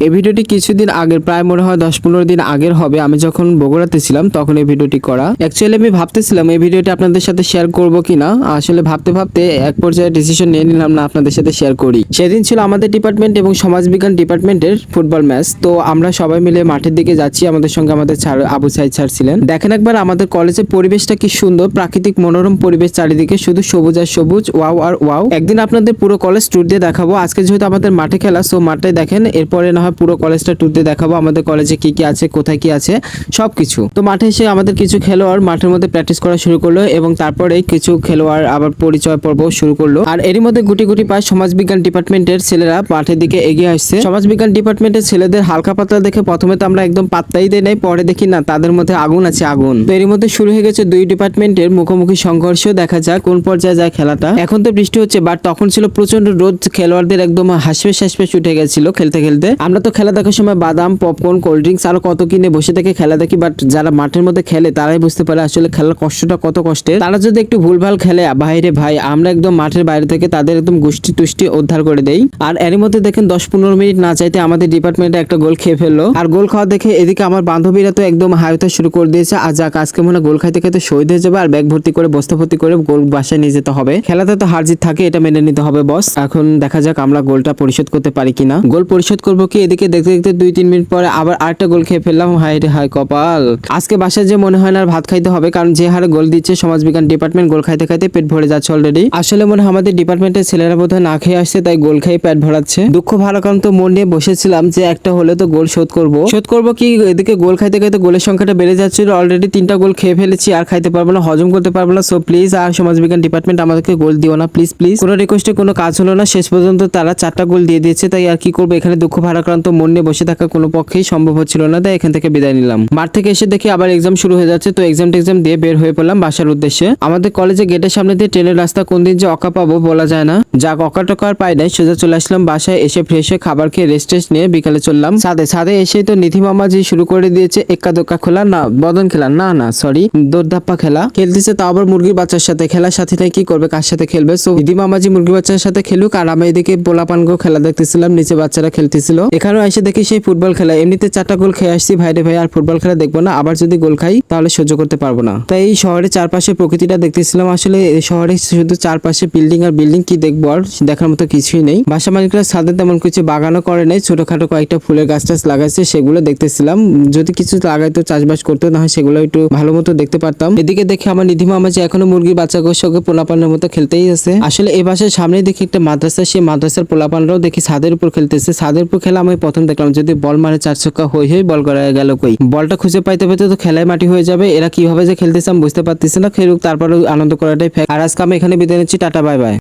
এই ভিডিওটি কিছুদিন আগের, প্রায় মনে হয় 10-15 দিন আগের হবে, আমি যখন বগুড়াতে ছিলাম তখন এই ভিডিওটি করা। অ্যাকচুয়ালি আমি ভাবতেছিলাম এই ভিডিওটি আপনাদের সাথে শেয়ার করব কিনা, আসলে ভাবতে ভাবতে এক পর্যায়ে ডিসিশন নিয়ে নিলাম না আপনাদের সাথে শেয়ার করি। সেদিন ছিল আমাদের ডিপার্টমেন্ট এবং সমাজবিজ্ঞান ডিপার্টমেন্টের ফুটবল ম্যাচ। তো আমরা সবাই মিলে মাঠের দিকে যাচ্ছি, আমাদের সঙ্গে আমাদের স্যার আবু সাইদ স্যার ছিলেন। দেখেন একবার আমাদের কলেজের পরিবেশটা কি সুন্দর, প্রাকৃতিক মনোরম পরিবেশ, চারিদিকে শুধু সবুজ আর সবুজ, ওয়াও আর ওয়াও। একদিন আপনাদের পুরো কলেজ ট্যুর দিয়ে দেখাবো। আজকে যেহেতু আমাদের মাঠে খেলা, সো মাঠটাই দেখেন, এরপরে না হয় পুরো কলেজটা ট্যুর দিয়ে দেখাবো, আমাদের কলেজে কি কি আছে, কোথায় কি আছে সবকিছু। তো মাঠে এসে আমাদের কিছু খেলোয়াড় মাঠের মধ্যে প্র্যাকটিস করা শুরু করলো এবং তারপরে কিছু খেলোয়াড় আবার পরিচয় পর্ব শুরু করলো। আর এরই মধ্যে গুটি গুটি পায় সমাজবিজ্ঞান ডিপার্টমেন্টের ছেলেরা মাঠের দিকে এগিয়ে আসছে। সমাজবিজ্ঞান ডিপার্টমেন্টের ছেলেদের হালকা পাতলা দেখে প্রথমে তো আমরা একদম পাত্তাই দেই নাই, পরে দেখি না তাদের মধ্যে আগুন আছে, আগুন। তো এরই মধ্যে শুরু হয়ে গেছে দুই ডিপার্টমেন্টের মুখোমুখি সংঘর্ষ। দেখা যাক কোন পর্যায়ে যায় খেলাটা। এখন তো বৃষ্টি হচ্ছে, বাট তখন ছিল প্রচন্ড রোদ, খেলোয়াড়দের একদম হাসপেশ হাসপেশ উঠে গেছিল খেলতে খেলতে। আমরা তো খেলা দেখার সময় বাদাম, পপকর্ন, কোল্ড ড্রিঙ্কস আরো কত কিনে বসে থেকে খেলা দেখি, বাট যারা মাঠের মধ্যে খেলে তারাই বুঝতে পারে আসলে খেলার কষ্টটা কত কষ্টের। তারা যদি একটু ভুলভাল খেলে বাইরে, ভাই আমরা একদম মাঠের বাইরে থেকে তাদের একদম গুষ্টি তুষ্টি উদ্ধার করে দেই। আর এরই মধ্যে দেখেন 10-15 মিনিট না চাইতে আমাদের ডিপার্টমেন্টে একটা গোল খেয়ে ফেললো। আর গোল খাওয়া দেখে এদিকে আমার বান্ধবীরা তো একদম হায়তা শুরু করে দিয়েছে, আর যাক আজকে মনে গোল খাইতে খাইতে শহীদ হয়ে যাবে, আর ব্যাগ ভর্তি করে বস্তা ভর্তি করে গোল বাসায় নিয়ে যেতে হবে। খেলাতে তো হার জিত থাকে, এটা মেনে নিতে হবে বস। এখন দেখা যাক আমরা গোলটা পরিশোধ করতে পারি কিনা। গোল পরিশোধ করবো কি, এদিকে দেখতে দেখতে 2-3 মিনিট পরে আবার আরেকটা গোল খেয়ে ফেললাম। হায় রে হায় কপাল, আজকে বাসায় যে মনে হয় না আর ভাত খাইতে হবে, কারণ যে হারে গোল দিচ্ছে সমাজবিজ্ঞান ডিপার্টমেন্ট, গোল খাইতে খাইতে পেট ভরে যাচ্ছে অলরেডি। আসলে মনে হয় আমাদের ডিপার্টমেন্টের ছেলেরা বোধহয় না খেয়ে আসছে, তাই গোল খেয়ে পেট ভরাচ্ছে। দুঃখ ভারাক্রান্ত মন নিয়ে বসেছিলাম যে একটা হলে তো গোল শোধ করবো কি, এদিকে গোল খাইতে খাইতে গোলের সংখ্যাটা বেড়ে যাচ্ছিল। অলরেডি 3টা গোল খেয়ে ফেলেছি, আর খাইতে পারবো না, হজম করতে পারবো না। সো প্লিজ আর সমাজবিজ্ঞান ডিপার্টমেন্ট আমাদেরকে গোল দিও না প্লিজ প্লিজ। কোনো রিকোয়েস্টে কোনো কাজ হলো না, শেষ পর্যন্ত তারা 4টা গোল দিয়ে দিয়েছে। তাই আর কি করবো, এখানে দুঃখ ভারাক্রান্ত মন নিয়ে বসে থাকা কোনো পক্ষেই সম্ভব হচ্ছিল না, তাই এখান থেকে বিদায় নিলাম। মাঠ থেকে এসে দেখি আবার এক্সাম শুরু হয়ে যাচ্ছে, তো এক্সাম দিয়ে বের হয়ে পড়লাম বাসার উদ্দেশ্যে। আমাদের কলেজে গেটের সামনে দিয়ে ট্রেনের রাস্তা, কোন দিন যে অকা পাবো বলা যায় না। যাক অকা টকা আর পাই নাই, সোজা চলে আসলাম বাসায়। এসে ফ্রেশ হয়ে খাবার খেয়ে রেস্ট নিয়ে বিকালে চললাম ছাদে এসে তো নিধি মামা যে শুরু করে দিয়েছে এক্কা দোক্কা খেলা, না বদন খেলা, না সরি দৌড়ধাপ্পা খেলা খেলতেছে, তা আবার মুরগির বাচ্চার সাথে। খেলার সাথীটাই কি করবে, কার সাথে খেলবে। সো নিধি মামাজি মুরগির বাচ্চার সাথে খেলুক, আর আমি এদিকে পোলাপানগো খেলা দেখতেছিলাম, নিচে বাচ্চারা খেলতেছিল। এখানেও এসে দেখি সেই ফুটবল খেলা। এমনিতে 4টা গোল খেয়ে আসছি, ভাইরে ভাই আর ফুটবল খেলা দেখবো না, আবার যদি গোল খাই তাহলে সহ্য করতে পারবো না। তাই এই শহরের চারপাশে প্রকৃতিটা দেখতেছিলাম। আসলে এই শহরে শুধু চারপাশে বিল্ডিং আর বিল্ডিং, কি দেখবো আর, দেখার মতো কিছুই নেই। বাসা মালিকরা ছাদে তেমন কিছু বাগানও করে নেই, ছোটখাটো কয়েকটা ফুলের গাছ টাছ লাগাইছে, সেগুলো দেখতেছিলাম। যদি কিছু লাগাইতো, চাষবাস করতে, না হয় সেগুলো একটু ভালো মতো দেখতে পারতাম। এদিকে দেখে আমার নিধি মামা যে এখনো মুরগির বাচ্চাগুলোর সঙ্গে পোলাপানের মতো খেলতেই আছে। আসলে এই বাসার সামনে দেখি একটা মাদ্রাসা, সেই মাদ্রাসার পোলাপানরাও দেখি ছাদের উপর খেলতেছে। ছাদের উপর খেলা আমি প্রথম দেখলাম, যদি বল মারে 4 ছক্কা হই বল করা গেল কই, বলটা খুঁজে পাইতে পাইতে তো খেলায় মাটি হয়ে যাবে। এরা কিভাবে যে খেলতেছে আমি বুঝতে পারতেছি না, খেলুক, তারপরে আনন্দ করাটাই ফ্যাক্ট। আর আজকে আমি এখানে বিদায় নিচ্ছি, টাটা বাই বাই।